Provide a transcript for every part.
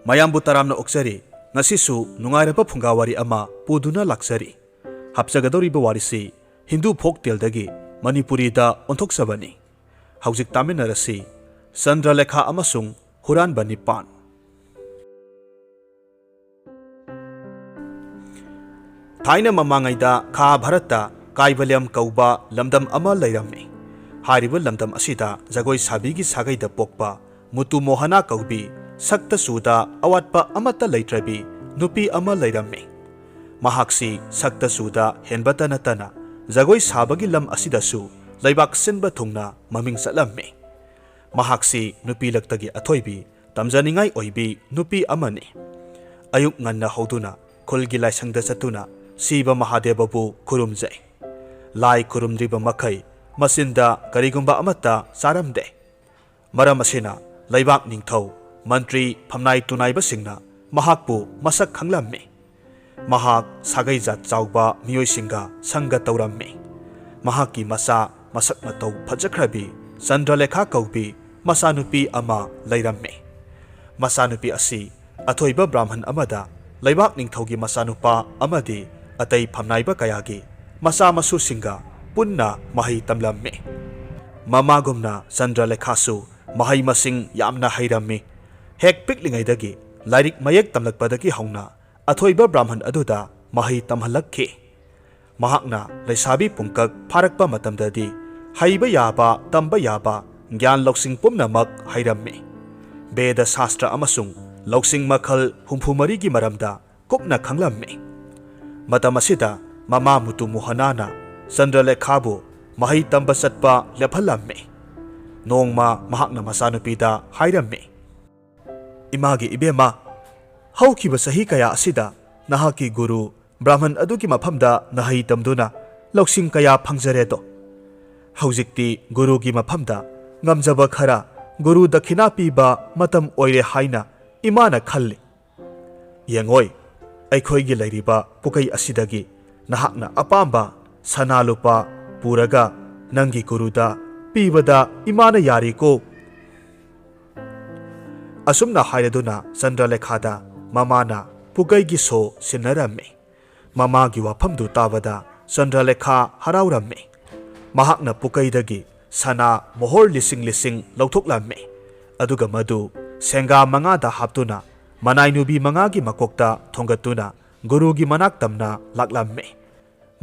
mayambu taramna oksari ngasisu nungairaba phunga wari ama puduna laksari hapchagadoriba warisi Hindu folk tale dagi Manipuri da onthoksabani haujik taminarasi Chandralekha amasung HURANBA NIPAL Thaina mamangaida Kha Bharata Kaivalyam kauba lamdam ama lairami hariba lamdam asida jagoi sabigi sagaida pokpa mutu mohana kaubi sakta suda awatpa amata laitrabi nupi ama lairami mahaksi sakta suda henbata natana jagoi sabagi lam asidasu laibak sinba thungna maming salammi mahaksi nupi laktagi athoibi tamjaningai oibi nupi amani ayuk nganna hoduna khulgi laisangda satuna siba mahadebabu khurumjai lai khurumdriba makai masinda karigumba amata saramde maram asina laibak ningthau mantri phamnai tunaiba singna mahakpu masak khanglammi mahak sagai jat chauba miyoi singa sanga taurammi mahaki masa masak matau phajakhrabi Chandralekha kaubi masanupi ama lairammi masanupi asi athoiba brahman amada laibak ningthaugi masanupa amadi atai phamnaiba kayagi masa masu singa punna mahi tamlammi mamagumna Chandralekha su mahi masing yamna hairammi hek piklingaidagi lairik mayek tamlakpadagi hauna athoiba brahman aduda mahi tamhalakhi mahakna laisabi pungkak pharakpa matamdadi haiba yaba tamba yaba gyan loksing pumnamak hairammi Veda Shastra amasung loksing makhal humphumari gi maramda kupna khanglammi matamasida mama mutu muhanana Chandralekhabu mahi tamba satpa lephalammi nongma mahakna masanupida hairammi imagi ibema haukiba sahi kaya asida nahaki guru brahman aduki mafamda nahi tamduna loksing kaya phangjaredo haujikti guru gi mafamda ngamjaba khara guru dakhina piba matam oire haina imana khalli yengoi aikhoi gi lairiba pukai asidagi nahakna apamba sanalupa puraga nangi guruda pibada imana yari ko asumna hairaduna Chandralekhada mamana pukai gi so sinnarammi mama gi wafamdu tabada Chandralekha haraurammi mahakna pukai dagi sana mohor lising lising lauthoklammi aduga madu senga manga da haptuna manai nubi manga gi makokta thongatuna guru gi manak tamna laklammi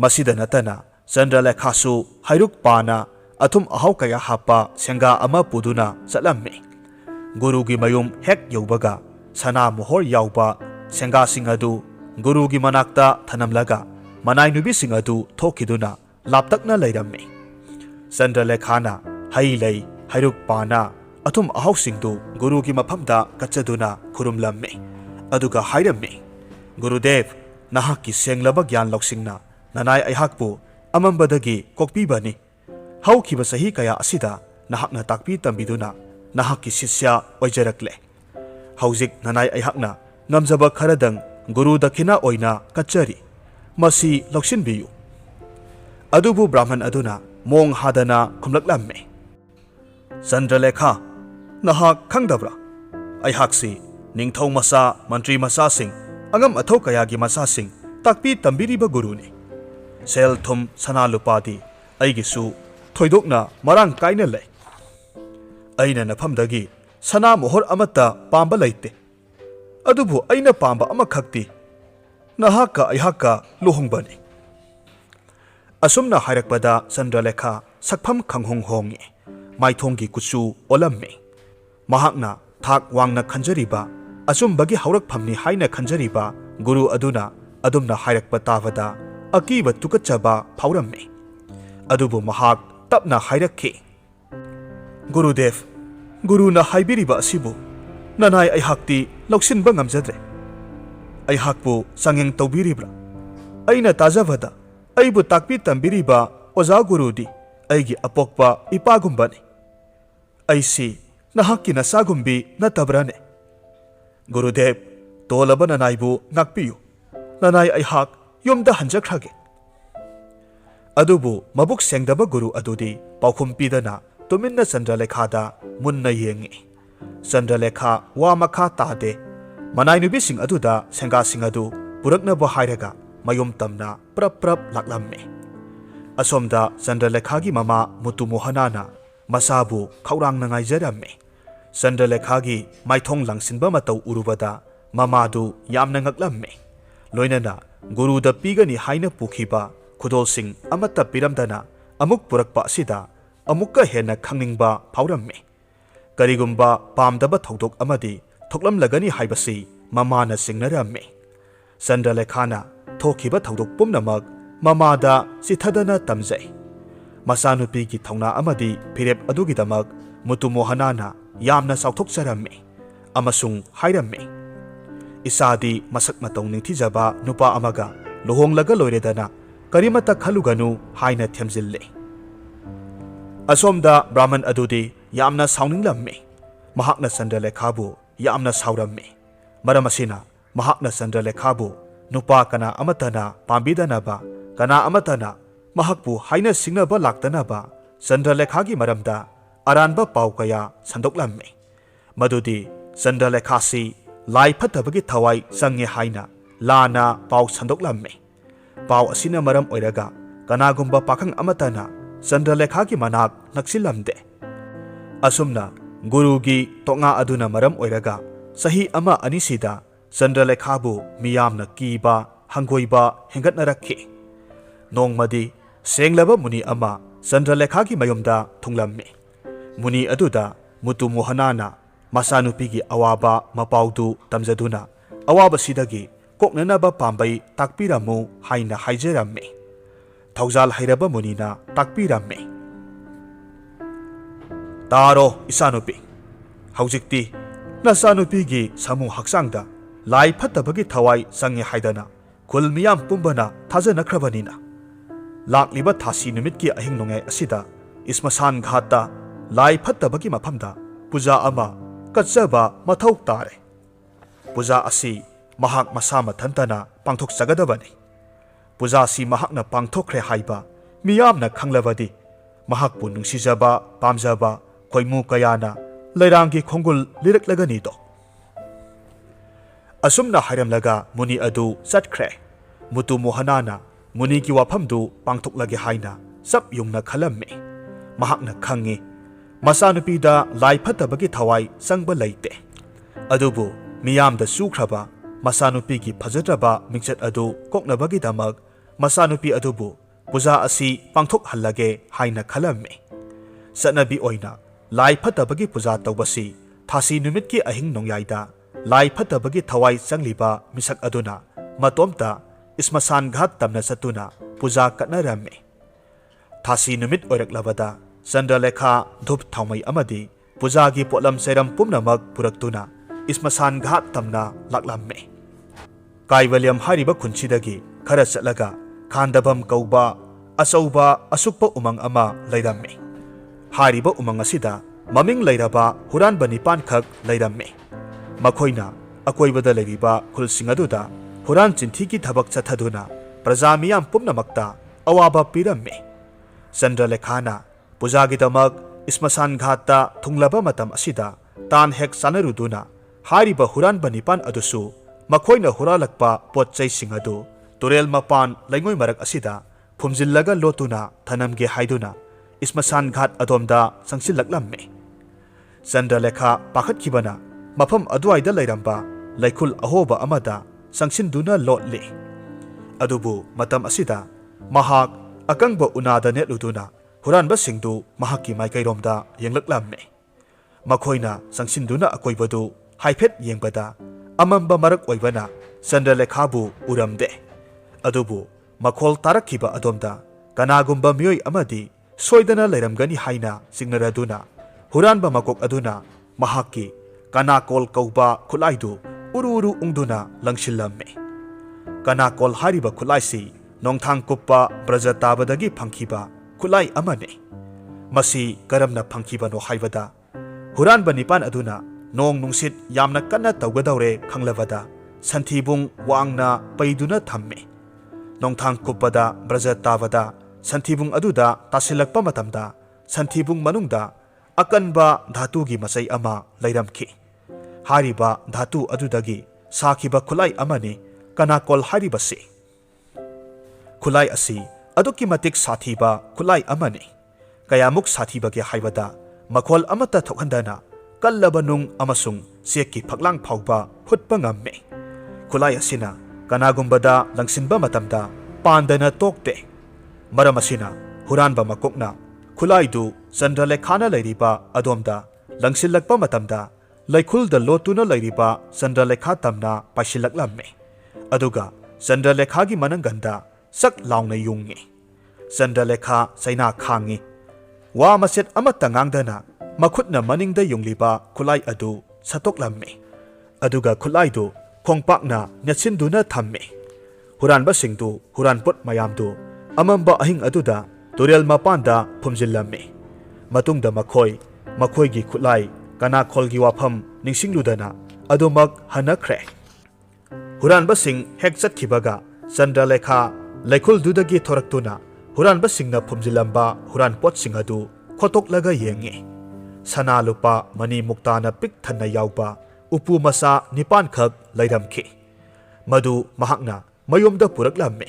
masida natana Chandralekha su hairuk pana athum ahau kaya hapa senga ama puduna satlammi guru gi mayum hek yobaga sana mohor yauba senga singadu guru gi manakta thanamlaga manai nubi singadu thokiduna laptakna lairammi Chandralekhana hailai hairuk pana athum ahau singdu guru gi mafamda kachaduna khurumlammi aduga hairammi Gurudev nahaki senglaba gyan loksingna nanai aihakpu amambadagi kokpibani haukiba sahi kaya asida nahakna takpi tambiduna nahaki sisya oijarakle haujik nanai aihakna ngamjaba kharadang guru dakhina oina kachari masi loksinbiyu adubu brahman aduna mong hadana khumlaklamme Chandralekha nahak khangdabra aihaksi ningthau masa mantri masa sing angam athau kayagi masa sing takpi tambiriba guruni sel thum sana lupadi aigisu thoidokna marang kaina lei aina nafamdagi sana mohor amata pamba laite adubu aina pamba amakhakti nahaka aihaka luhongbani asumna hairakpada Chandralekha sakpham khanghong hongi maithonggi kuchu olammi mahakna thak wangna khanjariba achumbagi haurakphamni haina khanjariba guru aduna adumna hairakpa tabada akiba tukachaba phaurammi adubu mahak tapna hairakhi Gurudev guruna haibiriba asibu nanai aihakti loksinba ngamjadre aihakpu sangeng tawbiribra aina tajavada aibu takpi tambiriba oja gurudi aigi apokpa ipagumbani aisi nahakki nasagumbi natabrane Gurudev tolaba nanaibu ngakpiyu nanai aihak yomda hanjakrage adubu mabuk sengdaba guru adudi paukhum pidana tuminna Chandralekhada munna yengi Chandralekha wa makha tade Manai nubising aduda sengasing adu puraknaba hairaga mayum tamna prap laklamme. Asomda Chandralekhagi mama Mutu Mohanana masabu khaurang na ngaijaramme. Chandralekhagi maithong langsinba matau urubada mamadu yamna ngaklamme. Loinana guruda pigani haina pukhiba khudolsing amata piramdana amuk purakpa asida amukka hena khangningba phawramme. Karigumba pamdaba thodok amadi thoklamlagani haibasi mamana singnaramme. Chandralekhana thokhiba thodok pumnamak mamada sithadana tamjai. Masanupigi thongna amadi phirep adugidamak Mutu Mohanana yamna sauthokcharamme amasung hairamme. Isadi masak matong ningthijaba nupa amaga luhonglaga loiredana karimata khaluganu haina themjille. Asomda Brahman adudi yamna sauninglamme. Mahakna Chandralekhabu yamna sauramme. Maramasina mahakna Chandralekhabu nupa kana amatana pambidanaba kana amatana mahakpu haina singnaba laktanaba Chandralekhagi maramda aranba pau kaya sandoklamme. Madudi Chandralekhasi lai phatabagi thawai sange haina lana pau sandoklamme. Pau asina maram oiraga kanagumba pakhang amatana Chandralekhagi manak naksillamde. Asumna gurugi tonga aduna maram oiraga sahi ama anisida Chandralekhabu miyamna kiba hangoiba hengatnarakhi. Nongmadi senglaba muni ama Chandralekhagi mayumda thunglamme. Muni aduda Mutu Mohanana masanupigi awaba mapaudu tamjaduna awaba sidagi koknanaba pambai takpiramu haina haijeramme. Thaujal hairaba munina takpiramme. Taro isanupi haujikti nasanupigi samu haksangda lai phatabagi thawai sange haidana khul miyam pumbana thajanakhrabanina lakliba thasi numitki ahing nongai asida ismasan ghata lai phatabagi maphamda puja ama kachaba mathau tare. Puja asi mahak masa mathantana pangthok sagadabani. Puja si mahakna pangthokre haiba miyamna khanglabadi mahakpu nungsijaba pamjaba khoimu kayana leirangi khongul liraklagani do. Asumna hairamlaga muni adu chatkre. Mutu Mohanana muni ki wafamdu pangthoklage haina sap yungna khalamme. Mahakna khangi masanupida lai phatabagi thawai sangba leite. Adubu miyamda sukhraba masanupigi phajadraba mingchat adu koknabagi damak masanupi adubu puja asi pangthok hallage haina khalamme. Satnabi oina lai phatabagi puja tawbasi thasi numitki ahing nongyaida lai phatabagi thawai sangliba misak aduna matomta ismasan ghat tamna satuna puja katnaramme. Thasi numit oiraklabada Chandralekha dhup thaumai amadi pujagi potlam seram pumnamak puraktuna ismasan ghat tamna laklamme. Kaivalyam hariba khunchidagi khara chatlaga khandabam kauba achauba asukpa umang ama leiramme. Hariba umang asida maming leiraba huranba nipan khak leiramme. Makhoina akoibada leiriba khulsing aduda huran chinthigi thabak chathaduna praja miyam pumnamakta awaba piramme. Chandralekhana pujagi damak ismasan ghata thunglaba matam asida tan hek sanaruduna hariba huranba nipan adusu makhoina huralakpa potchai singadu turel mapan laingoi marak asida phumjillaga lotuna thanamge haiduna ismasan ghat adomda sangsillaklamme. Chandralekha pakhatkibana mafam aduaida leiramba laikhul ahoba amada sangsinduna lotli. Adubu matam asida mahak akangba unada netluduna huranba singdu mahaki maikairomda yenglaklamme. Makhoina sangsinduna akoibadu haifet yengbada amamba marak oibana Chandralekhabu uramde. Adubu makhol tarakhiba adomda kanagumba miyoi amadi soidana leiramgani haina singnaraduna huranba makok aduna mahaki kanakol kauba khulaidu uru ungduna langsillamme. Kanakol hariba khulaisi nongthang kuppa brajatabadagi phangkhiba khulai amane. Masi karamna phangkhibano haibada huranba nipan aduna nong nungsit yamna kanna tawgadaure khanglabada santhibung wangna paiduna thamme. Nongthang kuppada brajatabada santhibung aduda tasilakpa matamda santhibung manungda akanba dhatugi masai ama leiramkhi. Hariba dhatu adudagi साखिबा खुलाई अमनी कनाकोल हारिबसी खुलाई असी अदुकी मतिक साथीबा खुलाई अमनी कयामुक साथीबगे हाइबदा मखोल अमता थोखंदना कल्लबा नुंग अमसुंग सेकी फगलांग फाउबा हुत्पा ngam खुलाई असिना कनागुंबदा लंगसिनबा मतमदा पांदना Tauktae मरम असिना हुरानबा मकोकना खुलाइदु चंद्रलेखाना लैरिबा अदोमदा लंगसिलकपा मतमदा लैखुलदा लोतुना लैरिबा चंद्रलेखा तमना पाइसिलकलम्मे अदुगा चंद्रलेखागी मनंगंदा सक लाउना युंगे चंद्रलेखा सैना खांगी वा मसेट अमत्ता ngang मखुटना मनिंगदा युंगलिबा खुलाई अदु सतोकलम्मे अदुगा खुलाइदु खोंगपाकना नेचिनदुना थम्मे हुरानबा सिंगदु हुरानपोट मयामदु अमंबा अहिंग अदुदा तुरेल मपानदा फुमजिल्लम्मे मतुंगदा मखोयगी खुलाई कनाखोलगी वाफम निंसिंगलुदना अदुमक हनख्रे हुरानबा सिंग हेक चटखिबगा चंद्रलेखा लैखुलदुदगी थोरक्तुना हुरानबा सिंगना फुमजिल्लम्बा हुरानपोट सिंग अदु खोतोकलगा येंगे सना लुपा money मुक्ताना pick थन्ना याउबा उपु मसा निपान खक लैरमखि मधु महाकना मयुमदा पुरकलम्मे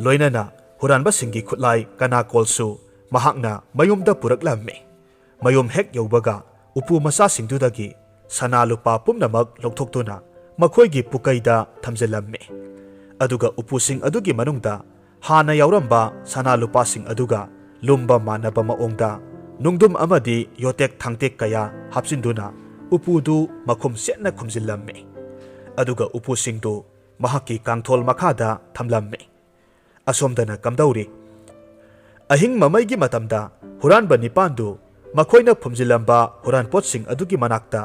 लोइनना हुरानबा सिंगी खुलाई कनाकोलसु महाकना मयुमदा पुरकलम्मे मयुम हेक यौबगा उपु मसा सिंगदुदगी सना लुपा पुमनमक लौथोक्तुना मखोयगी पुकैदा थमजिलम्मे अदुगा उपु सिंग अदुगी मनुंगदा हाना याउरंबा सना लुपा सिंग अदुगा लुम्बा मानबा मओंगदा नुंगदुम अमदी योटेक थांगटेक कया हापसिंदुना उपुदु मखुम सेटना खुमजिलम्मे अदुगा उपु सिंगदु महाकी कांगथोल मखादा थमलम्मे असोमदना कमदौरी अहिंग ममैगी मतमदा हुरानबा निपानदु मखोयना फुमजिलम्बा हुरानपोट सिंग अदुगी मनाक्ता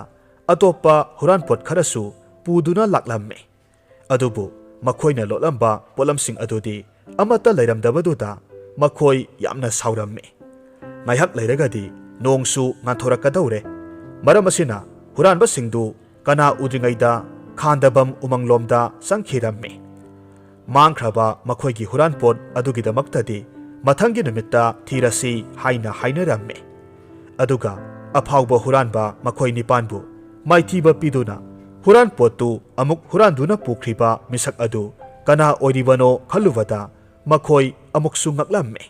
अतोप्पा हुरानपोट खरसु पुदुना लाक्लम्मे अदुबु मखोयना लोलम्बा पोलम सिंग अदुदी अमता लैरमदबदुदा मखोय यामना सावरम्मे ngayhak leiragadi nongsu nganthorakadoure maram asina huranba singdu kana udringaida khandabam umanglomda sangkhiramme mangkhraba makhoigi huranpot adugidamaktadi mathangi numitta thirasi hainaramme aduga aphawba huranba makhoi nipanbu maithiba piduna huranpotu amuk huranduna pukhriba misak adu kana oiribano khalubada makhoi amuksu ngaklamme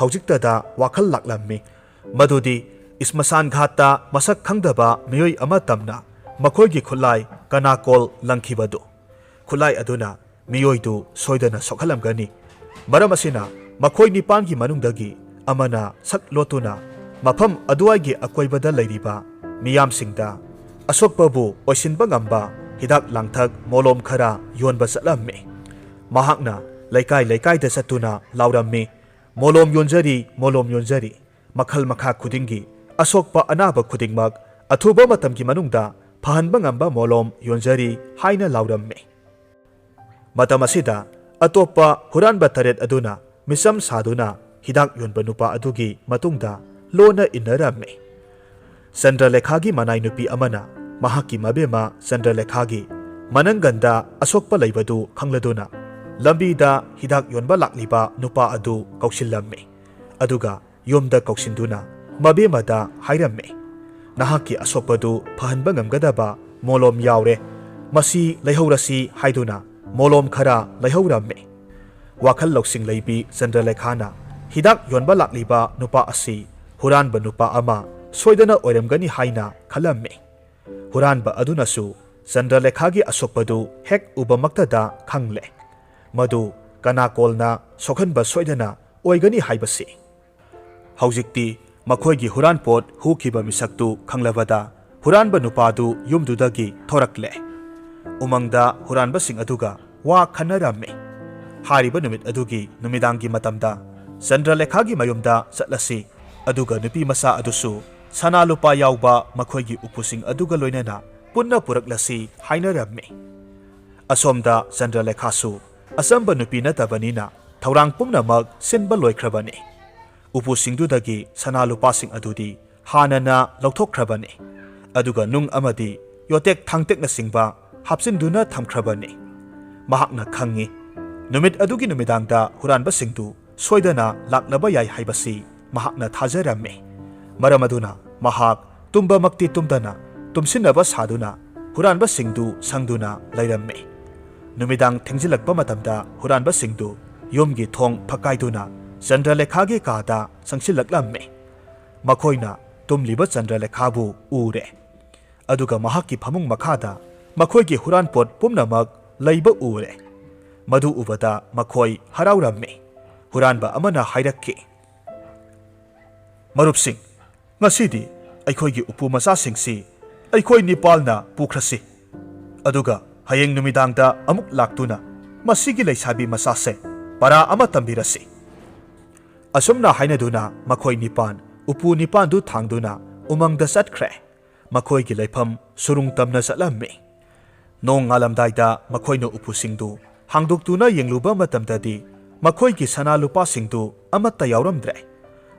हौजिक्तदा वाखल लाक्लम्मी मदुदी इस्मसान घाटता मसक खंगदबा मियोय अमा तमना मखोयगी खुलाई कनाकोल लंखिबदु खुलाई अदुना मियोयदु सोयदना सोखलमगनी मरम असिना मखोय निपानगी मनुंगदगी अमना सक लोतुना मफम अदुवायगी अकोयबदा लैरिबा मियामसिंगदा असोकपबु ओइसिनबा ngamba हिदाक लांगथक मोलोम खरा योनबा चलम्मे महाकना लैकायदा चतुना लाउरम्मी मोलोम योंजरी मखल मखा खुदिंगी असोकपा अनाबा खुदिंगमक अथुबा मतमगी मनुंगदा फहनबा ngamba मोलोम योंजरी हाइना लाउरम्मे मतम असिदा अतोप्पा हुरानबा तरेत अदुना मिसम सादुना हिदाक योनबा नुपा अदुगी मतुंगदा लोना इन्नरम्मे चंद्रलेखागी मनाय नुपी अमना महाकी मबेमा चंद्रलेखागी मनंगंदा असोकपा लैबदु खंगलदुना लंबीदा हिदाक योनबा लाक्लिबा नुपा अदु कौशिल्लम्मे अदुगा योमदा कौशिंदुना मबेमदा हाइरम्मे नहाकी असोकपदु फहनबा ngamgadaba मोलोम यावरे मसी लैहौरसी हाइदुना मोलोम खरा लैहौरम्मे वाखल लौसिंग लैबी चंद्रलेखाना हिदाक योनबा लाक्लिबा नुपा असि हुरानबा नुपा अमा सोयदना ओइरमगनी हाइना खलम्मे हुरानबा अदुनासु चंद्रलेखागी असोकपदु हेक उबमक्तदा खंगले मधु कनाकोलना सोखनबा सोयदना ओइगनी हाइबसी हौजिक्ति मखोयगी हुरानपोट हुखिबा मिसक्तु खंगलबदा हुरानबा नुपादु युमदुदगी थोरक्ले उमंगदा हुरानबा सिंग अदुगा वा खनरम्मे हारिबा नुमित अदुगी नुमिदांगी मतमदा चंद्रलेखागी मयुमदा चटलसी अदुगा नुपी मसा अदुसु सनालुपा याउबा मखोयगी उपुसिंग अदुगा लोइनना पुन्ना पुरक्लसी हाइनरम्मे असोमदा चंद्रलेखासु असंबा नुपी नतबनिना थौरांग पुमनमक सिनबा लोइख्रबने उपुसिंगदुदगी सनालुपासिंग अदुदी हानना लौथोक्ख्रबने अदुगा नुंग अमदी योटेक थांगटेकना सिंगबा हापसिनदुना थमख्रबने महाकना खंगी नुमित अदुगी नुमिदांगदा हुरानबा सिंगदु सोयदना लाक्लबा याय हाइबसी महाकना थाजरम्मे मरम अदुना महाक तुम्बा मक्ति तुम्दना तुमसिनबा सादुना huranbasingdu sangduna layramme. Numidang thengzilakpa matamda huranbasingdu yumgi thong phakaiduna Chandralekhagi kada sangsilaklamme. Makhoina tumliba Chandralekhabu ure. Aduga mahakki phamung makhada makhoigi huranpot pumnamak layba ure. Madu ubada makhoi harauramme. Huranba amana hairakki. Marupsing, ngasidi aikhoigi upu masasingsi aikhoi Nipalna pukhrasi. Aduga hayeng numidangda amuk laktuna masigi leisabi masase para ama tambirasi. Asumna hainaduna makhoi Nipan upu Nipandu thangduna umangda satkre. Makhoigi leifam surung tamna satlamme. Nong ngalamdaida makhoina upusingdu hangdoktuna yengluba matamdadi makhoigi sana lupa singdu amatta yauramdre.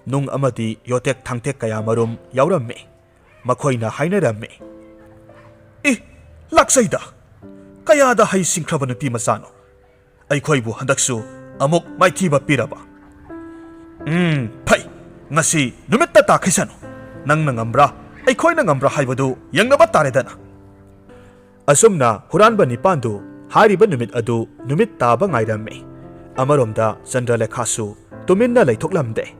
Nung amadi yotek thangtek kaya marum yauramme. Makhoina hainaramme. Laksaida kayada hay singkraba nupi masano. Aikhoibu handaksu amuk maithiba piraba. Phai ngasi numitta takhisano. Nang nangambra aikhoina ngambra haibadu yangnaba taredana. Asumna huranba Nipandu hariba numit adu numit taba ngairamme. Amaromda Chandralekhasu tuminna leithoklamde.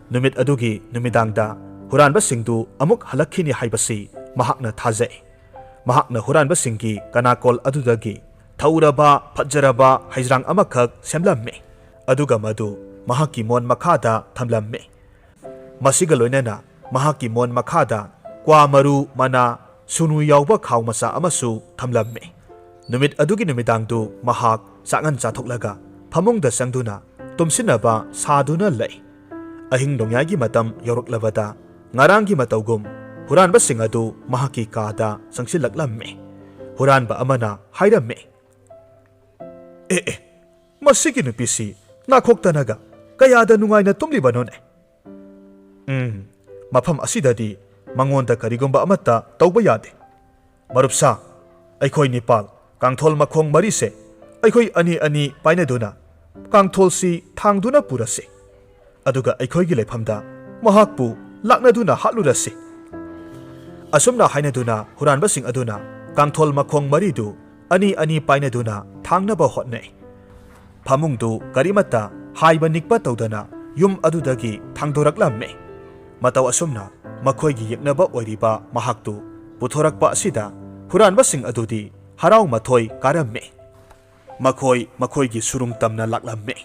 Numit adugi numidangda huranbasingdu amuk halakhini haibasi mahakna thajai. Mahakna huranbasingi kanakol adudagi thauraba phajaraba haijrang amakhak semlamme. Aduga madu mahakki mon makhada thamlamme. Masiga loinana mahakki mon makhada kwa maru mana sunu yauba khaw masa amasu thamlamme. Numit adugi numidangdu mahak sangan chathoklaga phamungda sangduna tumsinaba saduna lei. Ahing dongyagi matam yoroklabada ngarangi matawgum huranbasing adu mahaki kada sangsilaklamme. Huranba amana hairamme. Masigi nupisi nakhoktanaga kayada nungaina tumlibanone. Mafam asidadi mangonda karigumba amata tauba yade. Marupsa aikhoi Nipal kangthol makhong marise aikhoi ani painaduna kangthol si thangduna purase. Aduga aikhoigi leifamda mahakpu laknaduna hatlurasi. Asumna hainaduna huranbasing aduna kangthol makhong maridu ani painaduna thangnaba hotnai. Phamungdu karimata haiba nikpa tawdana yum adudagi thangdoraklamme. Mataw asumna makhoigi yeknaba oiriba mahaktu puthorakpa asida huranbasing adudi harau mathoi karamme. Makhoigi surung tamna laklamme.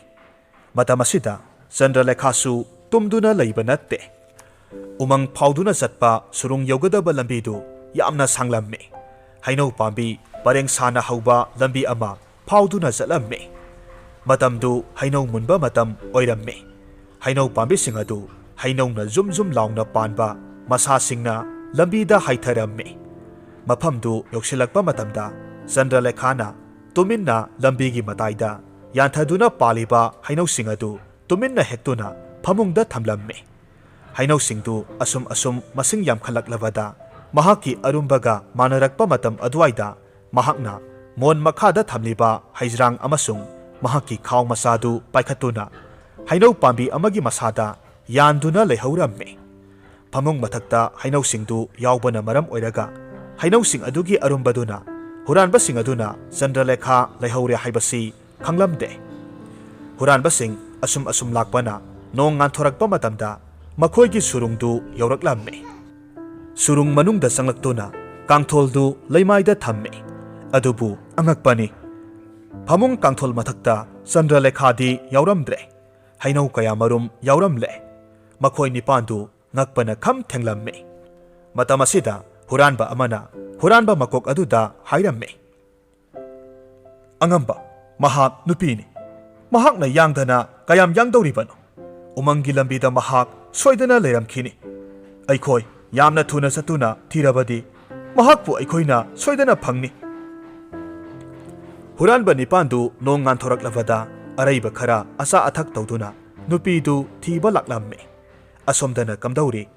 Matamasida Chandralekhasu tumduna leiba natte. Umang phauduna satpa surung yogadaba lambidu yamna sanglamme. Hainau pambi pareng sana hauba lambi ama phauduna zatlamme. Matamdu hainau munba matam oiramme. Hainau pambi singadu hainau na zum launa panba masa singna lambida haitharamme. Maphamdu yoksilakpa matamda Chandralekhana tuminna lambigi mataida yanthaduna paliba hainau singadu tuminna hektuna phamungda thamlamme. Hainau singdu asum masing yamkhalaklabada mahaki arumbaga manarakpa matam adwaida mahakna mon makhada thamliba haijrang amasung mahaki khaw masadu paikhatuna hainau pambi amagi masada yanduna leihuramme. Phamung mathakta hainau singdu yaubana maram oiraga hainau sing adugi arumbaduna huranbasing aduna Chandralekha leihaure haibasi khanglamde. Huranbasing asum lakpana nong nganthorakpa matamda makhoigi surungdu yauraklamme. Surung manungda sanglaktuna kangtholdu leimaida thamme. Adubu angakpani phamung kangthol mathakta Chandralekhadi yauramdre. Hainau kaya marum yauramle. Makhoi Nipandu ngakpana kham thenglamme. Matamasida huranba amana huranba makok aduda hairamme. Angamba mahak nupini. Mahakna yangdana kayam yangdoribano. Umangi lambida mahak soidana leiramkhini. Aikhoi yamna thuna satuna thirabadi mahakpu aikhoina soidana phangni. Huranba Nipandu nong nganthoraklabada araiba khara asa athak tawduna nupidu thiba laklamme. Asomdana kamdauri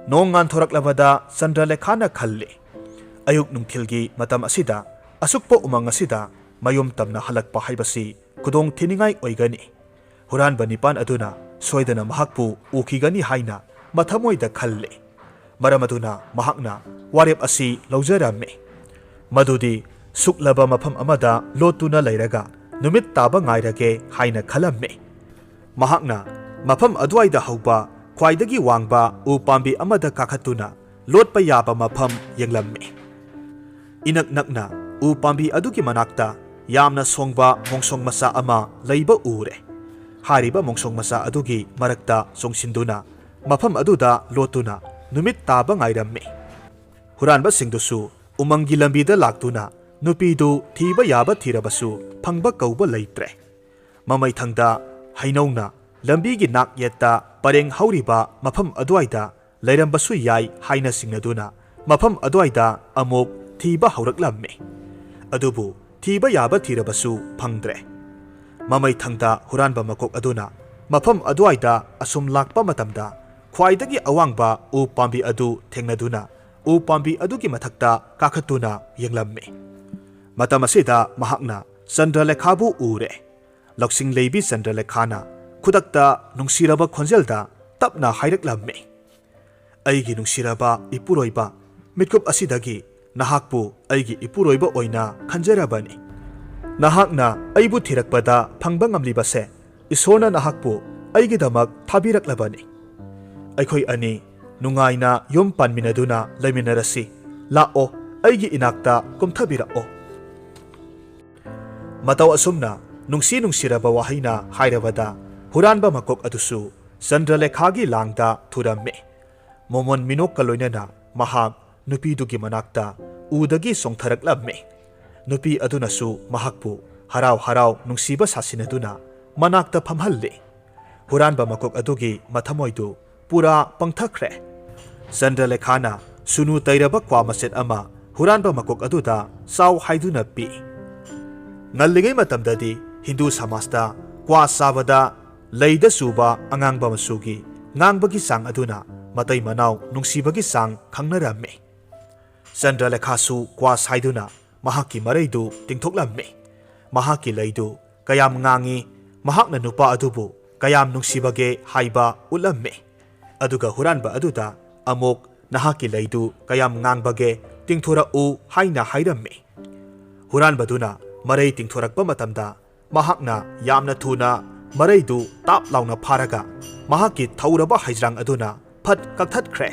nong nganthoraklabada Chandralekhana khalle. Ayuk nungthilgi matam asida asukpa umang asida mayum tamna halakpa haibasi kudong thiningai oigani. Huranba Nipan aduna soidana mahakpu ukigani haina mathamoida khalle. Maramaduna mahakna warep asi laujaramme. ꯃꯗꯨꯗꯤ ꯁꯨꯛꯂꯕ ꯃꯐꯝ ꯑꯃꯗ ꯂꯣꯠꯇꯨꯅ ꯂꯩꯔꯒ ꯅꯨꯃꯤꯠ ꯇꯥꯕ ꯉꯥꯏꯔꯒꯦ ꯍꯥꯏꯅ ꯈꯜꯂꯝꯃꯤ꯫ ꯃꯍꯥꯛꯅ ꯃꯐꯝ ꯑꯗꯨꯋꯥꯏꯗ ꯍꯧꯕ ꯈ꯭ꯋꯥꯏꯗꯒꯤ ꯋꯥꯡꯕ ꯎ ꯄꯥꯝꯕꯤ ꯑꯃꯗ ꯀꯥꯈꯠꯇꯨꯅ ꯂꯣꯠꯄ ꯌꯥꯕ ꯃꯐꯝ ꯌꯦꯡꯂꯝꯃꯤ꯫ ꯏꯅꯛ ꯅꯛꯅ ꯎ ꯄꯥꯝꯕꯤ ꯑꯗꯨꯒꯤ ꯃꯅꯥꯛꯇ ꯌꯥꯝꯅ ꯁꯣꯡꯕ ꯃꯣꯡꯁꯣꯡ ꯃꯆꯥ ꯑꯃ ꯂꯩꯕ ꯎꯔꯦ꯫ ꯍꯥꯏꯔꯤꯕ ꯃꯣꯡꯁꯣꯡ ꯃꯆꯥ ꯑꯗꯨꯒꯤ ꯃꯔꯛꯇ ꯆꯣꯡꯁꯤꯟꯗꯨꯅ ꯃꯐꯝ ꯑꯗꯨꯗ ꯂꯣꯠꯇꯨꯅ ꯅꯨꯃꯤꯠ ꯇꯥꯕ ꯉꯥꯏꯔꯝꯃꯤ꯫ ꯍꯨꯔꯥꯟꯕꯁꯤꯡꯗꯨꯁꯨ ꯎꯃꯪꯒꯤ ꯂꯝꯕꯤꯗ ꯂꯥꯛꯇꯨꯅ ꯅꯨꯄꯤꯗꯨ ꯊꯤꯕ ꯌꯥꯕ ꯊꯤꯔꯕꯁꯨ ꯐꯪꯕ ꯀꯧꯕ ꯂꯩꯇ꯭ꯔꯦ꯫ ꯃꯃꯩꯊꯪꯗ ꯍꯩꯅꯧꯅ ꯂꯝꯕꯤꯒꯤ ꯅꯥꯛ ꯌꯦꯠꯇ ꯄꯔꯦꯡ ꯍꯧꯔꯤꯕ ꯃꯐꯝ ꯑꯗꯨꯋꯥꯏꯗ ꯂꯩꯔꯝꯕꯁꯨ ꯌꯥꯏ ꯍꯥꯏꯅ ꯆꯤꯡꯅꯗꯨꯅ ꯃꯐꯝ ꯑꯗꯨꯋꯥꯏꯗ ꯑꯃꯨꯛ ꯊꯤꯕ ꯍꯧꯔꯛꯂꯝꯃꯤ꯫ ꯑꯗꯨꯕꯨ ꯊꯤꯕ ꯌꯥꯕ ꯊꯤꯔꯕꯁꯨ ꯐꯪꯗ꯭ꯔꯦ꯫ ꯃꯃꯩꯊꯪꯗ ꯍꯨꯔꯥꯟꯕ ꯃꯀꯣꯛ ꯑꯗꯨꯅ ꯃꯐꯝ ꯑꯗꯨꯋꯥꯏꯗ ꯑꯁꯨꯝ ꯂꯥꯛꯄ ꯃꯇꯝꯗ ꯈ꯭ꯋꯥꯏꯗꯒꯤ ꯑꯋꯥꯡꯕ ꯎ ꯄꯥꯝꯕꯤ ꯑꯗꯨ ꯊꯦꯡꯅꯗꯨꯅ ꯎ ꯄꯥꯝꯕꯤ ꯑꯗꯨꯒꯤ ꯃꯊꯛꯇ ꯀꯥꯈꯠꯇꯨꯅ ꯌꯦꯡꯂꯝꯃꯤ꯫ ꯃꯇꯝ ꯑꯁꯤꯗ ꯃꯍꯥꯛꯅ ꯆꯟꯗ꯭ꯔꯂꯦꯈꯥꯕꯨ ꯎꯔꯦ꯫ ꯂꯧꯁꯤꯡ ꯂꯩꯕꯤ ꯆꯟꯗ꯭ꯔꯂꯦꯈꯥꯅ ꯈꯨꯗꯛꯇ ꯅꯨꯡꯁꯤꯔꯕ ꯈꯣꯟꯖꯦꯜꯗ ꯇꯞꯅ ꯍꯥꯏꯔꯛꯂꯝꯃꯤ꯫ ꯑꯩꯒꯤ ꯅꯨꯡꯁꯤꯔꯕ ꯏꯄꯨꯔꯣꯏꯕ, ꯃꯤꯠꯀꯨꯞ ꯑꯁꯤꯗꯒꯤ ꯅꯍꯥꯛꯄꯨ ꯑꯩꯒꯤ ꯏꯄꯨꯔꯣꯏꯕ ꯑꯣꯏꯅ ꯈꯟꯖꯔꯕꯅꯤ꯫ ꯅꯍꯥꯛꯅ ꯑꯩꯕꯨ ꯊꯤꯔꯛꯄꯗ ꯐꯪꯕ ꯉꯝꯂꯤꯕꯁꯦ ꯏꯁꯣꯔꯅ ꯅꯍꯥꯛꯄꯨ ꯑꯩꯒꯤꯗꯃꯛ ꯊꯥꯕꯤꯔꯛꯂꯕꯅꯤ꯫ ꯑꯩꯈꯣꯏ ꯑꯅꯤ ꯅꯨꯡꯉꯥꯏꯅ ꯌꯨꯝ ꯄꯥꯟꯃꯤꯟꯅꯗꯨꯅ ꯂꯩꯃꯤꯟꯅꯔꯁꯤ꯫ ꯂꯥꯛꯑꯣ, ꯑꯩꯒꯤ ꯏꯅꯥꯛꯇ ꯀꯨꯝꯊꯕꯤꯔꯛꯑꯣ꯫ ꯃꯇꯧ ꯑꯁꯨꯝꯅ ꯅꯨꯡꯁꯤ ꯅꯨꯡꯁꯤꯔꯕ ꯋꯥꯍꯩꯅ ꯍꯥꯏꯔꯕꯗ ꯍꯨꯔꯥꯟꯕ ꯃꯀꯣꯛ ꯑꯗꯨꯁꯨ ꯆꯟꯗ꯭ꯔꯂꯦꯈꯥꯒꯤ ꯂꯥꯡꯗ ꯊꯨꯔꯝꯃꯤ꯫ ꯃꯣꯃꯣꯟ ꯃꯤꯅꯣꯛꯀ ꯂꯣꯏꯅꯅ ꯃꯍꯥꯛ ꯅꯨꯄꯤꯗꯨꯒꯤ ꯃꯅꯥꯛꯇ ꯎꯗꯒꯤ ꯆꯣꯡꯊꯔꯛꯂꯝꯃꯤ꯫ ꯅꯨꯄꯤ ꯑꯗꯨꯅꯁꯨ ꯃꯍꯥꯛꯄꯨ ꯍꯔꯥꯎ ꯍꯔꯥꯎ ꯅꯨꯡꯁꯤꯕ ꯁꯥꯁꯤꯟꯅꯗꯨꯅ ꯃꯅꯥꯛꯇ ꯐꯝꯍꯜꯂꯤ꯫ ꯍꯨꯔꯥꯟꯕ ꯃꯀꯣꯛ ꯑꯗꯨꯒꯤ ꯃꯊꯃꯣꯏꯗꯨ ꯄꯨꯔꯥ ꯄꯪꯊꯈ꯭ꯔꯦ꯫ ꯆꯟꯗ꯭ꯔꯂꯦꯈꯥꯅ ꯁꯨꯅꯨ ꯇꯩꯔꯕ ꯀ꯭ꯋꯥ ꯃꯆꯦꯠ ꯑꯃ ꯍꯨꯔꯥꯟꯕ ꯃꯀꯣꯛ ꯑꯗꯨꯗ ꯆꯥꯎ ꯍꯥꯏꯗꯨꯅ ꯄꯤ꯫ ꯉꯜꯂꯤꯉꯩ ꯃꯇꯝꯗꯗꯤ ꯍꯤꯟꯗꯨ ꯁꯃꯥꯖꯇ ꯀ꯭ꯋꯥ ꯆꯥꯕꯗ ꯂꯩꯗ ꯆꯨꯕ ꯑꯉꯥꯡꯕ ꯃꯆꯨꯒꯤ ꯉꯥꯡꯕꯒꯤ ꯆꯥꯡ ꯑꯗꯨꯅ ꯃꯇꯩ ꯃꯅꯥꯎ ꯅꯨꯡꯁꯤꯕꯒꯤ ꯆꯥꯡ ꯈꯪꯅꯔꯝꯃꯤ꯫ ꯆꯟꯗ꯭ꯔꯂꯦꯈꯥꯁꯨ ꯀ꯭ꯋꯥ ꯁꯥꯏꯗꯨꯅ ꯃꯍꯥꯛꯀꯤ ꯃꯔꯩꯗꯨ ꯇꯤꯡꯊꯣꯛꯂꯝꯃꯤ꯫ ꯃꯍꯥꯛꯀꯤ ꯂꯩꯗꯨ ꯀꯌꯥꯝ ꯉꯥꯡꯏ, ꯃꯍꯥꯛꯅ ꯅꯨꯄꯥ ꯑꯗꯨꯕꯨ ꯀꯌꯥꯝ ꯅꯨꯡꯁꯤꯕꯒꯦ ꯍꯥꯏꯕ ꯎꯠꯂꯝꯃꯤ꯫ ꯑꯗꯨꯒ ꯍꯨꯔꯥꯟꯕ ꯑꯗꯨꯗ ꯑꯃꯨꯛ ꯅꯍꯥꯛꯀꯤ ꯂꯩꯗꯨ ꯀꯌꯥꯝ ꯉꯥꯡꯕꯒꯦ ꯇꯤꯡꯊꯣꯔꯛꯎ ꯍꯥꯏꯅ ꯍꯥꯏꯔꯝꯃꯤ꯫ ꯍꯨꯔꯥꯟꯕꯗꯨꯅ ꯃꯔꯩ ꯇꯤꯡꯊꯣꯔꯛꯄ ꯃꯇꯝꯗ ꯃꯍꯥꯛꯅ ꯌꯥꯝꯅ ꯊꯨꯅ ꯃꯔꯩꯗꯨ ꯇꯥꯞ ꯂꯥꯎꯅ ꯐꯥꯔꯒ ꯃꯍꯥꯛꯀꯤ ꯊꯧꯔꯕ ꯍꯩꯖ꯭ꯔꯥꯡ ꯑꯗꯨꯅ ꯐꯠ ꯀꯛꯊꯠꯈ꯭ꯔꯦ꯫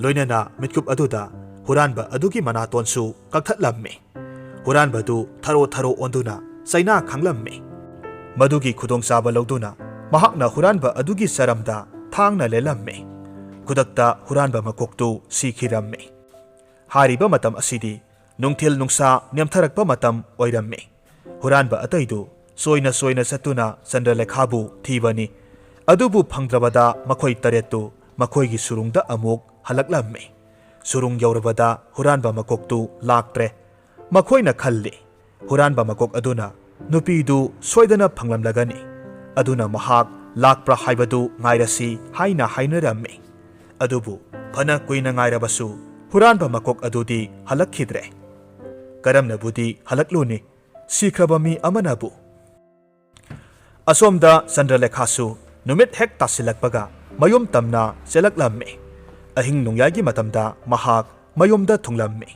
ꯂꯣꯏꯅꯅ ಮಿಟ್ಕುꯞ ꯑꯗꯨꯗ ಹುರಾನ್ಬ ಅದುಗಿ ಮನಾತೋನ್ಸು ಕಕ್ಥꯠಲಮ್ಮಿ. ಹುರಾನ್ಬದು ಥರೋ ಥರೋ ಒಂದುನ ಚೈನಾ ಖಂಗ್ಲಮ್ಮಿ. ಮದುಗಿ ಖುದೋಂಚಾಬ ಲೌದುನ ಮಹಾಕ್ನ ಹುರಾನ್ಬ ಅದುಗಿ ಸರಮ್ದ ಥಾಂಗ್ನ ಲೆಲಮ್ಮಿ. ಖುದಕ್ತ ಹುರಾನ್ಬ ಮಕೊಕ್ತು ಸಿಖಿರಮ್ಮಿ. ಹಾರಿಬ ಮತಂ ಅಸಿದಿ ನುಂಗ್ಥಿಲ್ ನುಂಗ್ಸಾ ನ್ಯಂಥರಕ್ಪ ಮತಂ ಒಯ್ರಮ್ಮಿ. ಹುರಾನ್ಬ ಅತೈದು ಸೋಯ್ನ ಸೋಯ್ನ ಸತ್ತುನ ಚಂದ್ರಲೇಖಾಬು ಥೀಬನಿ. ಅದುಬು ಫಂಗ್ದ್ರಬದ ಮಖೋಯ್ ತರೆತ್ತು ಮಖೋಯ್ಗಿ ಸುರುಂಗ್ದ ಅಮುಕ್ ಹಲಕ್ಲಮ್ಮಿ. ಸುರುಂಗ್ ಯೌರಬದ ಹುರಾನ್ಬ ಮಕೊಕ್ತು ಲಾಕ್ಟ್ರೆ. ಮಖೋಯ್ನ ಖಲ್ಲಿ ಹುರಾನ್ಬ ಮಕೊಕ್ ಅದುನ ನುಪೀದು ಸೋಯ್ದನ ಫಂಗ್ಲಮ್ಲಗನಿ. ಅದುನ ಮಹಾಕ್ ಲಾಕ್ಪ್ರ ಹಾಯ್ಬದು ngꯥꯏರಸಿ ಹಾಯ್ನ ಹಾಯ್ನರಮ್ಮಿ. ಅದುಬು ಫನ ಕುಯ್ನ ngꯥꯏರಬಸು ಹುರಾನ್ಬ ಮಕೊಕ್ ಅದುದಿ ಹಲಕ್ಖಿದ್ರೆ. ಕರಮ್ನಬುದಿ ಹಲಕ್ಲೂನಿ ಸಿಖ್ರಬ ಮಿ ಅಮನಬು. ಅಸೋಮ್ದ ಚಂದ್ರಲೇಖಾಸು ನುಮಿತ್ ಹೆಕ್ ತಾಸಿಲಕ್ಪಗ ಮಯುಮ್ ತಮ್ನ ಚೆಲಕ್ಲಮ್ಮಿ. ಅಹಿಂಗ್ ನುಂಗ್ಯಾಗಿ ಮತಮ್ದ ಮಹಾಕ್ ಮಯುಮ್ದ ಥುಂಗ್ಲಮ್ಮಿ.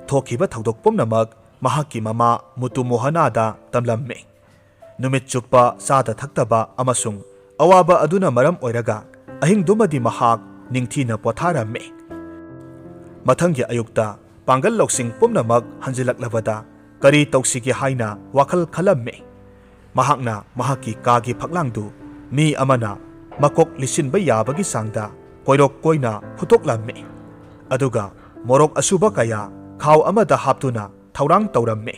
ಥೋಕಿಬ ಥೌದೋಕ್ ಪುಮ್ನಮಕ್ ಮಹಾಕಿ ಮಮಾ ಮುತು ಮೋಹನಾದ ತಮ್ಲಮ್ಮಿ. ನುಮಿತ್ ಚುಪ್ಪ ಸಾದ ಥಕ್ತಬ ಅಮಸುಂಗ್ ಅವಾಬ ಅದುನ ಮರಂ ಒಯ್ರಗ ಅಹಿಂಗ್ದುಮದಿ ಮಹಾಕ್ ನಿಂಗ್ಥೀನ ಪೊಥಾರಮ್ಮಿ. ಮಥಂಗ್ಯ ಅಯುಕ್ತ ಪಾಂಗಲ್ ಲೌಸಿಂಗ್ ಪುಮ್ನಮಕ್ ಹಂಜಿಲಕ್ಲಬದ ಕರಿ ತೌಸಿಗೆ ಹಾಯ್ನ ವಾಖಲ್ ಖಲಮ್ಮಿ. ಮಹಾಕ್ನ ಮಹಾಕಿ ಕಾಗಿ ಫಕ್ಲಾಂಗ್ದು ಮೀ ಅಮನ ಮಕೊಕ್ ಲಿಸಿನ್ಬ ಯಾಬಗಿ ಸಾಂಗ್ದ ಕೊಯ್ರೋಕ್ ಕೊಯ್ನ ಹುತೋಕ್ಲಮ್ಮಿ. ಅದುಗ ಮೊರೋಕ್ ಅಸುಬ ಕಯ ಖಾವ್ ಅಮದ ಹಾಪ್ತುನ ಥೌರಾಂಗ್ ತೌರಮ್ಮಿ.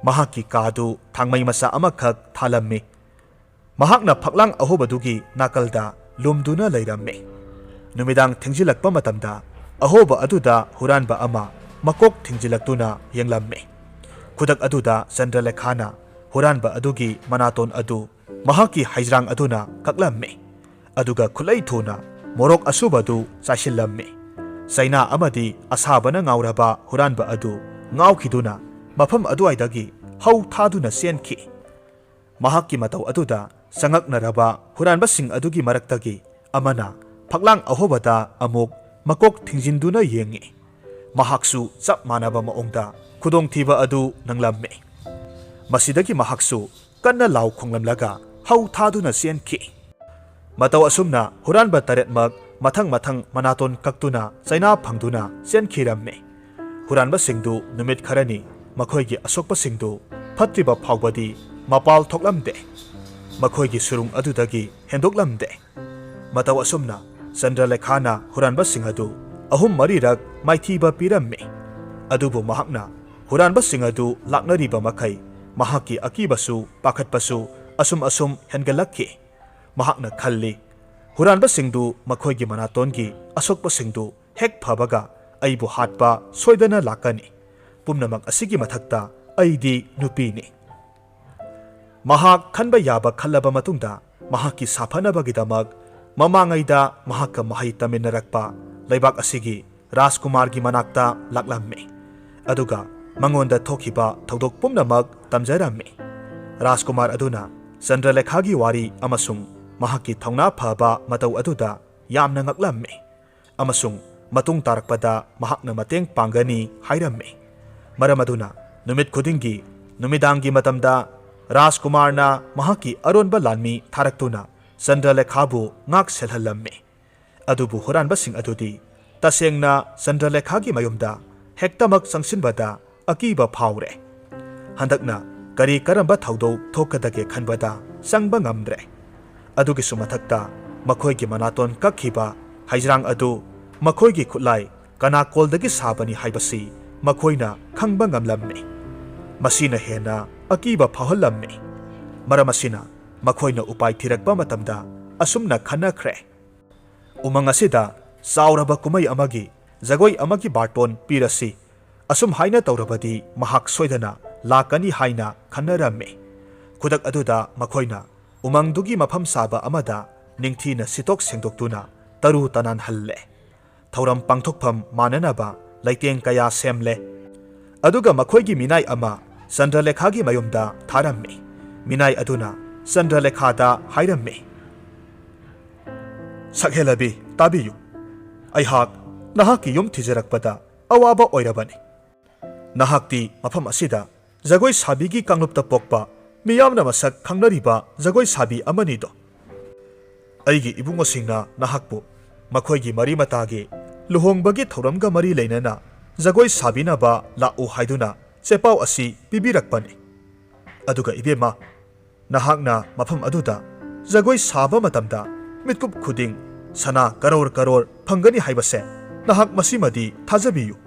ಮಹಾಕಿ ಕಾದು ಥಾಂಗ್ಮೈ ಮಸಾ ಅಮಖಕ್ ಥಾಲಮ್ಮಿ. ಮಹಾಕ್ನ ಫಕ್ಲಾಂಗ್ ಅಹೋಬದುಗಿ ನಾಕಲ್ದ ಲುಮ್ದುನ ಲೈರಮ್ಮಿ. ನುಮಿದಾಂಗ್ ಥಿಂಗ್ಜಿಲಕ್ಪ ಮತಮ್ದ ಅಹೋಬ ಅದುದ ಹುರಾನ್ಬ ಅಮ ಮಕೊಕ್ ಥಿಂಗ್ಜಿಲಕ್ತುನ ಯೆಂಗ್ಲಮ್ಮಿ. ಖುದಕ್ ಅದುದ ಚಂದ್ರಲೇಖಾನ ಹುರಾನ್ಬ ಅದುಗಿ ಮನಾತೋನ್ ಅದು ಮಹಾಕಿ ಹೈಜ್ರಾಂಗ್ ಅದುನ ಕಕ್ಲಮ್ಮಿ. ಅದುಗ ಖುಲೈ ಥೂನ ಮೊರೋಕ್ ಅಸುಬದು ಚಾಶಿಲ್ಲಮ್ಮಿ. ಚೈನಾ ಅಮದಿ ಅಸಾಬನ ngꯥꯎರಬ ಹುರಾನ್ಬ ಅದು ngꯥꯎಖಿದುನ ಮಫಂ ಅದುವೈದಗಿ how ಥಾದುನ ಸೆನ್ಖಿ. ಮಹಾಕಿ ಮತೌ ಅದುದ ಸಂಗಕ್ನರಬ ಹುರಾನ್ಬಸಿಂಗ್ ಅದುಗಿ ಮರಕ್ತಗಿ ಅಮನ ಫಕ್ಲಾಂಗ್ ಅಹೋಬದ ಅಮುಕ್ ಮಕೊಕ್ ಥಿಂಜಿನ್ದುನ ಯೆಂಗಿ. mahaksu chap manaba maongda khudongthiba adu nanglamme masidagi mahaksu kanna law khonglamlaga hau thaduna senkhi matau asumna huranba taretmak mathang manaton kaktuna chaina phangduna senkhiramme huranba singdu numit kharani makhoigi asokpa singdu phatriba phawbadi mapal thoklamde makhoigi surung adudagi hendoklamde matau asumna Chandralekhana huranba singadu ahum marirak maithiba piramme adubu mahakna huranba singadu laknariba makai mahaki akibasu pakhatpasu asum hengalakki mahakna khalli huranba singdu makhoigi manatongi asokpa singdu hek phabaga aibu hatpa soidana lakani pumnamak asigi mathakta aidi nupini mahak khanba yaba khallaba matungda mahaki saphanabagidamag mamangaida mahakka mahai taminarakpa laibak asigi Rajkumar gi manakta laklamme aduga mangonda thokiba thodok pumnamak tamjaramme Rajkumar aduna Chandralekha gi wari amasung mahaki thongna phaba matau aduda yamna ngaklamme amasung matung tarakpada mahakna mateng pangani hairamme maram aduna numit khudingi numidangi matamda Rajkumarna mahaki aronba lanmi tharaktuna Chandralekhabu ngak selhalamme adubu huranba sing adudi tasengna Chandralekha gi mayumda hektamak sangsinbada akiba phawre handakna kari karamba thaudo thokadage khanbada sangba ngamdre adugi sumathakta makhoigi manaton kakhiba haijrang adu makhoigi khulai kana koldagi sabani haibasi makhoina khangba ngamlamme masina hena akiba phawhallamme maramasina makhoina upai thirakpa matamda asumna khanakhre umang asida sauraba kumai amagi jagoi amagi barton pirasi asum haina taurabadi mahak soidana lakani haina khanaramme khudak aduda makhoina umangdugi mafam saba amada ningthina sitok sengdoktuna taru tanan halle thauram pangthokpham mananaba laiteng kaya semle aduga makhoigi minai ama Chandralekha gi mayumda tharamme minai aduna Chandralekha da hairamme sakhelabi tabiyu aihak nahaki yum thijarakpada awaba oirabani nahakti mafam asida jagoi sabigi kanglupta pokpa miyamna masak khangnariba jagoi sabi amani do aigi ibungosingna nahakpu makhoigi mari matagi luhongbagi thoramga mari leinana jagoi sabinaba lau haiduna chepau asi pibirakpani aduga ibema nahakna mafam aduda jagoi saba matamda mitkup khuding sana karor phangani haibase nahak masimadi thajabiyu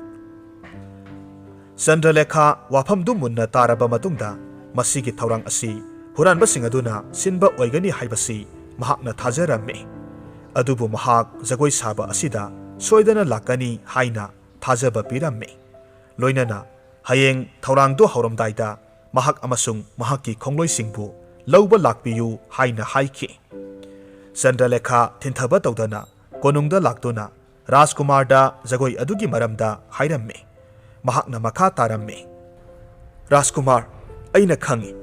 Chandralekha wafam du munna taraba matungda masigi thaurang asi huranba sing aduna sinba oigani haibasi mahakna thajaramme adubu mahak jagoi saba asida soidana lakani haina thajaba piramme loinana hayeng thaurang do hauramdaida mahak amasung mahaki khongloi singbu lauba lakpiyu haina haiki Chandralekha thinthaba tawdana konungda laktuna Rajkumar da jagoi adugi maramda hairamme mahakna makha taramme Rajkumar aina khangi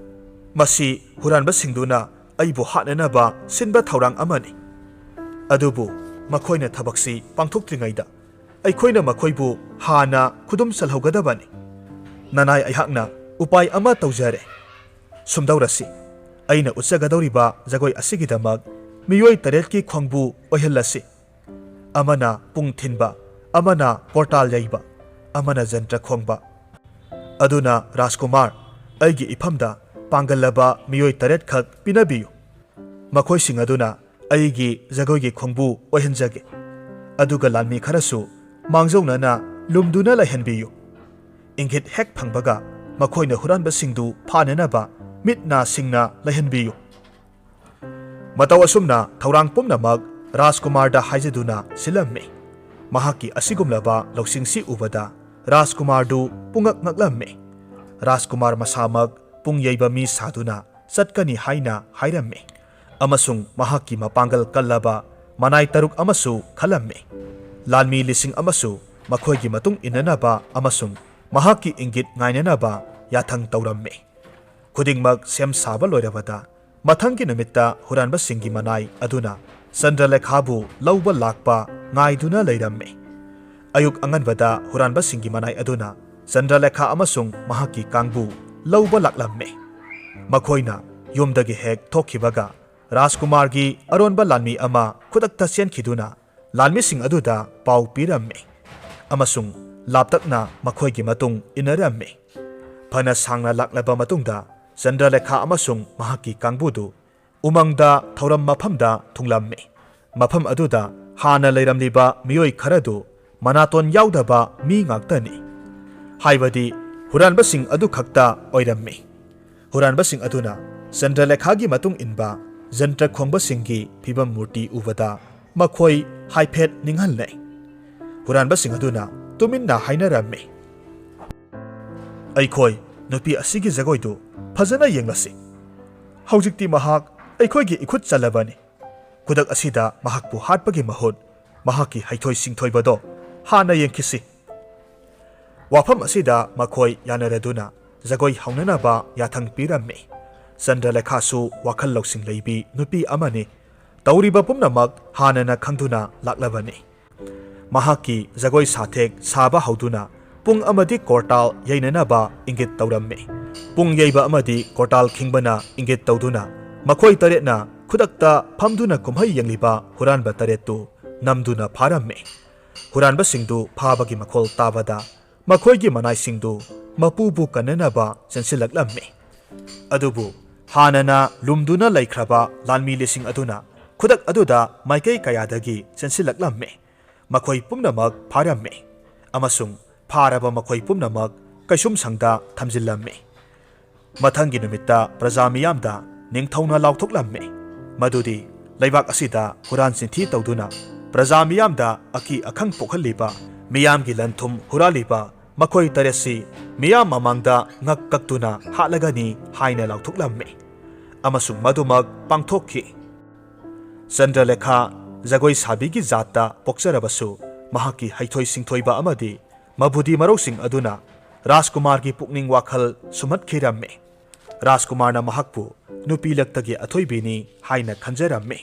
masi huranba singduna aibu hatnanaba sinba thaurang amani adubu makhoina thabaksi pangthoktringaida aikhoina makhoibu hana khudum salhogadabani nanai aihakna upai ama tawjare sumdaurasi aina utsagadoriba jagoi asigidamak miyoi taretki khwangbu oihallasi amana pung thinba amana portal yaiba amana jantra khwangba aduna Rajkumar aigi ifamda pangalaba miyoi taret khak pinabiyu makhoi sing aduna aigi jagoigi khwangbu oihanjage aduga lanmi kharasu mangjawnana lumduna laihanbiyu ingit hek phangbaga makhoina huranba singdu phananaba mitna singna laihanbiyu matau asumna thaurang pumnamak Rajkumar da haijaduna silamme mahaki asigumlaba loksingsi ubada Rajkumar du pungak ngaklamme Rajkumar masamak pung yaiba mi saduna chatkani haina hairamme amasung mahaki mapangal kallaba manai taruk amasu khalamme lalmi lising amasu makhoigi matung inanaba amasung mahaki ingit ngainanaba yathang tawramme khudingmak sem saba loirabada mathangi namitta huranba singi manai aduna Chandralekhabu lauba lakpa ngaiduna leiramme ꯑꯌꯨꯛ ꯑꯉꯟꯕꯗ ꯍꯨꯔꯥꯟꯕꯁꯤꯡꯒꯤ ꯃꯅꯥꯏ ꯑꯗꯨꯅ ꯆꯟꯗ꯭ꯔꯂꯦꯈꯥ ꯑꯃꯁꯨꯡ ꯃꯍꯥꯛꯀꯤ ꯀꯥꯡꯕꯨ ꯂꯧꯕ ꯂꯥꯛꯂꯝꯃꯤ꯫ ꯃꯈꯣꯏꯅ ꯌꯨꯝꯗꯒꯤ ꯍꯦꯛ ꯊꯣꯛꯈꯤꯕꯒ ꯔꯥꯖꯀꯨꯃꯥꯔꯒꯤ ꯑꯔꯣꯟꯕ ꯂꯥꯟꯃꯤ ꯑꯃ ꯈꯨꯗꯛꯇ ꯆꯦꯟꯈꯤꯗꯨꯅ ꯂꯥꯟꯃꯤꯁꯤꯡ ꯑꯗꯨꯗ ꯄꯥꯎ ꯄꯤꯔꯝꯃꯤ ꯑꯃꯁꯨꯡ ꯂꯥꯞꯇꯛꯅ ꯃꯈꯣꯏꯒꯤ ꯃꯇꯨꯡ ꯏꯟꯅꯔꯝꯃꯤ꯫ ꯐꯅ ꯁꯥꯡꯅ ꯂꯥꯛꯂꯕ ꯃꯇꯨꯡꯗ ꯆꯟꯗ꯭ꯔꯂꯦꯈꯥ ꯑꯃꯁꯨꯡ ꯃꯍꯥꯛꯀꯤ ꯀꯥꯡꯕꯨꯗꯨ ꯎꯃꯪꯗ ꯊꯧꯔꯝ ꯃꯐꯝꯗ ꯊꯨꯡꯂꯝꯃꯤ꯫ ꯃꯐꯝ ꯑꯗꯨꯗ ꯍꯥꯟꯅ ꯂꯩꯔꯝꯂꯤꯕ ꯃꯤꯑꯣꯏ ꯈꯔꯗꯨ ꯃꯅꯥꯇꯣꯟ ꯌꯥꯎꯗꯕ ꯃꯤ ꯉꯥꯛꯇꯅꯤ, ꯍꯥꯏꯕꯗꯤ ꯍꯨꯔꯥꯟꯕꯁꯤꯡ ꯑꯗꯨ ꯈꯛꯇ ꯑꯣꯏꯔꯝꯃꯤ꯫ ꯍꯨꯔꯥꯟꯕꯁꯤꯡ ꯑꯗꯨꯅ ꯆꯟꯗ꯭ꯔꯂꯦꯈꯥꯒꯤ ꯃꯇꯨꯡ ꯏꯟꯕ ꯖꯟꯇ꯭ꯔ ꯈꯣꯡꯕꯁꯤꯡꯒꯤ ꯐꯤꯚꯝ ꯃꯨꯔꯇꯤ ꯎꯕꯗ ꯃꯈꯣꯏ ꯍꯥꯏꯐꯦꯠ ꯅꯤꯡꯍꯟꯅꯩ꯫ ꯍꯨꯔꯥꯟꯕꯁꯤꯡ ꯑꯗꯨꯅ ꯇꯨꯃꯤꯟꯅ ꯍꯥꯏꯅꯔꯝꯃꯤ, "ꯑꯩꯈꯣꯏ ꯅꯨꯄꯤ ꯑꯁꯤꯒꯤ ꯖꯒꯣꯏꯗꯨ ꯐꯖꯅ ꯌꯦꯡꯂꯁꯤ꯫ ꯍꯧꯖꯤꯛꯇꯤ ꯃꯍꯥꯛ ꯑꯩꯈꯣꯏꯒꯤ ꯏꯈꯨꯠ ꯆꯜꯂꯕꯅꯤ꯫ ꯈꯨꯗꯛ ꯑꯁꯤꯗ ꯃꯍꯥꯛꯄꯨ ꯍꯥꯠꯄꯒꯤ ꯃꯍꯨꯠ ꯃꯍꯥꯛꯀꯤ ꯍꯩꯊꯣꯏ ꯁꯤꯡꯊꯣꯏꯕꯗꯣ ꯍꯥꯟꯅ ꯌꯦꯡꯈꯤꯁꯤ"꯫ ꯋꯥꯐꯝ ꯑꯁꯤꯗ ꯃꯈꯣꯏ ꯌꯥꯅꯔꯗꯨꯅ ꯖꯒꯣꯏ ꯍꯧꯅꯅꯕ ꯌꯥꯊꯪ ꯄꯤꯔꯝꯃꯤ꯫ ꯆꯟꯗ꯭ꯔꯂꯦꯈꯥꯁꯨ ꯋꯥꯈꯜ ꯂꯧꯁꯤꯡ ꯂꯩꯕꯤ ꯅꯨꯄꯤ ꯑꯃꯅꯤ, ꯇꯧꯔꯤꯕ ꯄꯨꯝꯅꯃꯛ ꯍꯥꯟꯅꯅ ꯈꯪꯗꯨꯅ ꯂꯥꯛꯂꯕꯅꯤ꯫ ꯃꯍꯥꯛꯀꯤ ꯖꯒꯣꯏ ꯁꯥꯊꯦꯛ ꯁꯥꯕ ꯍꯧꯗꯨꯅ ꯄꯨꯡ ꯑꯃꯗꯤ ꯀꯣꯔꯇꯥꯜ ꯌꯩꯅꯅꯕ ꯏꯪꯒꯤꯠ ꯇꯧꯔꯝꯃꯤ꯫ ꯄꯨꯡ ꯌꯩꯕ ꯑꯃꯗꯤ ꯀꯣꯔꯇꯥꯜ ꯈꯤꯡꯕꯅ ꯏꯪꯒꯤꯠ ꯇꯧꯗꯨꯅ ꯃꯈꯣꯏ ꯇꯔꯦꯠꯅ ꯈꯨꯗꯛꯇ ꯐꯝꯗꯨꯅ ꯀꯨꯝꯍꯩ ꯌꯦꯡꯂꯤꯕ ꯍꯨꯔꯥꯟꯕ ꯇꯔꯦꯠꯇꯨ ꯅꯝꯗꯨꯅ ꯐꯥꯔꯝꯃꯤ꯫ ꯍꯨꯔꯥꯟꯕꯁꯤꯡꯗꯨ ꯐꯥꯕꯒꯤ ꯃꯈꯣꯜ ꯇꯥꯕꯗ ꯃꯈꯣꯏꯒꯤ ꯃꯅꯥꯏꯁꯤꯡꯗꯨ ꯃꯄꯨꯕꯨ ꯀꯟꯅꯅꯕ ꯆꯦꯟꯁꯤꯜꯂꯛꯂꯝꯃꯤ꯫ ꯑꯗꯨꯕꯨ ꯍꯥꯟꯅꯅ ꯂꯨꯝꯗꯨꯅ ꯂꯩꯈ꯭ꯔꯕ ꯂꯥꯟꯃꯤ ꯂꯤꯁꯤꯡ ꯑꯗꯨꯅ ꯈꯨꯗꯛ ꯑꯗꯨꯗ ꯃꯥꯏꯀꯩ ꯀꯌꯥꯗꯒꯤ ꯆꯦꯟꯁꯤꯜꯂꯛꯂꯝꯃꯤ꯫ ꯃꯈꯣꯏ ꯄꯨꯝꯅꯃꯛ ꯐꯥꯔꯝꯃꯤ ꯑꯃꯁꯨꯡ ꯐꯥꯔꯕ ꯃꯈꯣꯏ ꯄꯨꯝꯅꯃꯛ ꯀꯩꯁꯨꯝꯁꯪꯗ ꯊꯝꯖꯤꯜꯂꯝꯃꯤ꯫ ꯃꯊꯪꯒꯤ ꯅꯨꯃꯤꯠꯇ ꯄ꯭ꯔꯖꯥ ꯃꯤꯌꯥꯝꯗ ꯅꯤꯡꯊꯧꯅ ꯂꯥꯎꯊꯣꯛꯂꯝꯃꯤ ꯃꯗꯨꯗꯤ ꯂꯩꯕꯥꯛ ꯑꯁꯤꯗ ꯍꯨꯔꯥꯟ ꯆꯤꯟꯊꯤ ꯇꯧꯗꯨꯅ ꯄ꯭ꯔꯖꯥ ꯃꯤꯌꯥꯝꯗ ꯑꯀꯤ ꯑꯈꯪ ꯄꯣꯛꯍꯜꯂꯤꯕ, ꯃꯤꯌꯥꯝꯒꯤ ꯂꯟ ꯊꯨꯝ ꯍꯨꯔꯥꯜꯂꯤꯕ ꯃꯈꯣꯏ ꯇꯔꯦꯠꯁꯤ ꯃꯤꯌꯥꯝ ꯃꯃꯥꯡꯗ ꯉꯛ ꯀꯛꯇꯨꯅ ꯍꯥꯠꯂꯒꯅꯤ ꯍꯥꯏꯅ ꯂꯥꯎꯊꯣꯛꯂꯝꯃꯤ ꯑꯃꯁꯨꯡ ꯃꯗꯨꯃꯛ ꯄꯥꯡꯊꯣꯛꯈꯤ꯫ ꯆꯟꯗ꯭ꯔꯂꯦꯈꯥ ꯖꯒꯣꯏ ꯁꯥꯕꯤꯒꯤ ꯖꯥꯠꯇ ꯄꯣꯛꯆꯔꯕꯁꯨ ꯃꯍꯥꯛꯀꯤ ꯍꯩꯊꯣꯏ ꯁꯤꯡꯊꯣꯏꯕ ꯑꯃꯗꯤ ꯃꯕꯨꯗꯤ ꯃꯔꯧꯁꯤꯡ ꯑꯗꯨꯅ ꯔꯥꯖꯀꯨꯃꯥꯔꯒꯤ ꯄꯨꯛꯅꯤꯡ ꯋꯥꯈꯜ ꯁꯨꯝꯍꯠꯈꯤꯔꯝꯃꯤ꯫ ꯔꯥꯖꯀꯨꯃꯥꯔꯅ ꯃꯍꯥꯛꯄꯨ ꯅꯨꯄꯤ ꯂꯛꯇꯒꯤ ꯑꯊꯣꯏꯕꯤꯅꯤ ꯍꯥꯏꯅ ꯈꯟꯖꯔꯝꯃꯤ꯫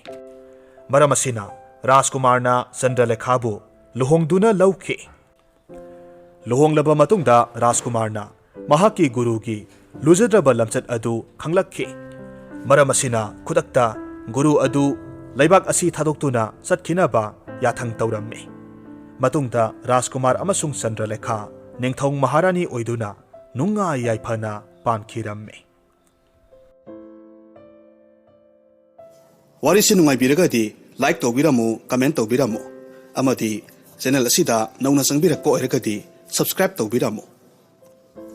ꯃꯔꯝ ꯑꯁꯤꯅ ꯔꯥꯖꯀꯨꯃꯥꯔꯅ ꯆꯟꯗ꯭ꯔꯂꯦꯈꯥꯕꯨ ꯂꯨꯍꯣꯡꯗꯨꯅ ꯂꯧꯈꯤ꯫ ꯂꯨꯍꯣꯡꯂꯕ ꯃꯇꯨꯡꯗ ꯔꯥꯖꯀꯨꯃꯥꯔꯅ ꯃꯍꯥꯛꯀꯤ ꯒꯨꯔꯨꯒꯤ ꯂꯨꯖꯗ꯭ꯔꯕ ꯂꯝꯆꯠ ꯑꯗꯨ ꯈꯪꯂꯛꯈꯤ꯫ ꯃꯔꯝ ꯑꯁꯤꯅ ꯈꯨꯗꯛꯇ ꯒꯨꯔꯨ ꯑꯗꯨ ꯂꯩꯕꯥꯛ ꯑꯁꯤ ꯊꯥꯗꯣꯛꯇꯨꯅ ꯆꯠꯈꯤꯅꯕ ꯌꯥꯊꯪ ꯇꯧꯔꯝꯃꯤ꯫ ꯃꯇꯨꯡꯗ ꯔꯥꯖꯀꯨꯃꯥꯔ ꯑꯃꯁꯨꯡ ꯆꯟꯗ꯭ꯔꯂꯦꯈꯥ ꯅꯤꯡꯊꯧ ꯃꯍꯥꯔꯥꯅꯤ ꯑꯣꯏꯗꯨꯅ ꯅꯨꯡꯉꯥꯏ ꯌꯥꯏꯐꯅ ꯄꯥꯟꯈꯤꯔꯝꯃꯤ꯫ ꯋꯥꯔꯤꯁꯤ ꯅꯨꯡꯉꯥꯏꯕꯤꯔꯒꯗꯤ ꯂꯥꯏꯛ ꯇꯧꯕꯤꯔꯝꯃꯨ, ꯀꯃꯦꯟ ꯇꯧꯕꯤꯔꯝꯃꯨ, ꯑꯃꯗꯤ ꯆꯦꯅꯦꯜ ꯑꯁꯤꯗ ꯅꯧꯅ ꯆꯪꯕꯤꯔꯛꯄ ꯑꯣꯏꯔꯒꯗꯤ ꯁꯕꯁꯀ꯭ꯔꯥꯏꯕ ꯇꯧꯕꯤꯔꯝꯃꯨ꯫